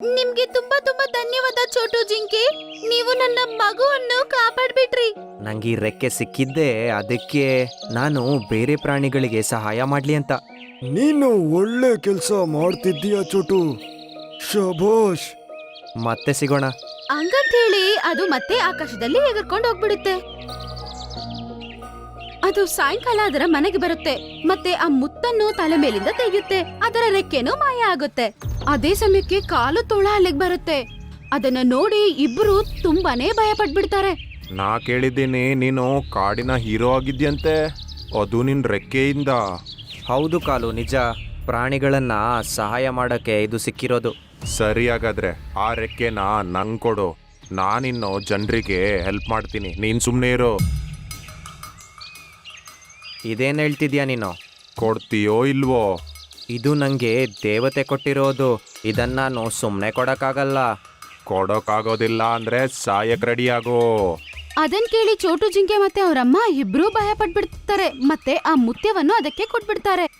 ನಿಮ್ಗೆ ತುಂಬಾ ತುಂಬಾ ಧನ್ಯವಾದ ಚೋಟು ಜಿಂಕೆ. ನೀವು ನನ್ನ ಮಗುವನ್ನು ಕಾಪಾಡ್ಬಿಟ್ರಿ. ನಂಗೆ ಈ ರೆಕ್ಕೆ ಸಿಕ್ಕಿದ್ದೆ ಅದಕ್ಕೆ ನಾನು ಬೇರೆ ಪ್ರಾಣಿಗಳಿಗೆ ಸಹಾಯ ಮಾಡ್ಲಿ ಅಂತ. ನೀನು ಒಳ್ಳೆ ಕೆಲಸ ಮಾಡ್ತಿದ್ದೀಯ ಚೋಟು, ಶಭಾಷ್. ಮತ್ತೆ ಸಿಗೋಣ. ಹಂಗಂತ ಹೇಳಿ ಅದು ಮತ್ತೆ ಆಕಾಶದಲ್ಲಿ ಎಗರ್ಕೊಂಡು ಹೋಗ್ಬಿಡುತ್ತೆ. ಅದು ಸಾಯಂಕಾಲ ಅದರ ಮನೆಗೆ ಬರುತ್ತೆ ಮತ್ತೆ ಆ ಮುತ್ತನ್ನು ತಲೆ ಮೇಲಿಂದ ತೆಗೆಯುತ್ತೆ. ಅದರ ರೆಕ್ಕೆನೂ ಮಾಯ ಆಗುತ್ತೆ. ಅದೇ ಸಮಯಕ್ಕೆ ಕಾಲು ತೋಳ ಅಲ್ಲಿಗೆ ಬರುತ್ತೆ. ಅದನ್ನ ನೋಡಿ ಇಬ್ರು ತುಂಬಾನೇ ಭಯ ಪಟ್ಬಿಡ್ತಾರೆ. ನಾ ಕೇಳಿದ್ದೀನಿ ನೀನು ಕಾಡಿನ ಹೀರೋ ಆಗಿದ್ಯಂತೆ, ಅದು ನಿನ್ ರೆಕ್ಕೆಯಿಂದ. ಹೌದು ಕಾಲು, ನಿಜ. ಪ್ರಾಣಿಗಳನ್ನ ಸಹಾಯ ಮಾಡಕ್ಕೆ ಇದು ಸಿಕ್ಕಿರೋದು. ಸರಿ, ಹಾಗಾದ್ರೆ ಆ ರೆಕ್ಕೆನ ನಂಗೆ ಕೊಡು. ನಾನಿನ್ನು ಜನರಿಗೆ ಹೆಲ್ಪ್ ಮಾಡ್ತೀನಿ, ನೀನ್ ಸುಮ್ಮನೆ ಇರು. ಇದೇನ್ ಹೇಳ್ತಿದ್ಯಾ ನೀನು? ಕೊಡ್ತೀಯೋ ಇಲ್ವೋ? ಇದು ನಂಗೆ ದೇವತೆ ಕೊಟ್ಟಿರೋದು. ಇದನ್ನ ನಾನು ಸುಮ್ಮನೆ ಕೊಡಕ್ಕಾಗಲ್ಲ. ಕೊಡೋಕ್ಕಾಗೋದಿಲ್ಲ ಅಂದ್ರೆ ಸಾಯಕ್ ರೆಡಿ ಆಗೋ. ಅದನ್ ಕೇಳಿ ಚೋಟು ಜಿಂಕೆ ಮತ್ತೆ ಅವರಮ್ಮ ಇಬ್ರು ಭಯ ಪಟ್ಬಿಡ್ತಾರೆ ಮತ್ತೆ ಆ ಮುತ್ಯವನ್ನು ಅದಕ್ಕೆ ಕೊಟ್ಬಿಡ್ತಾರೆ.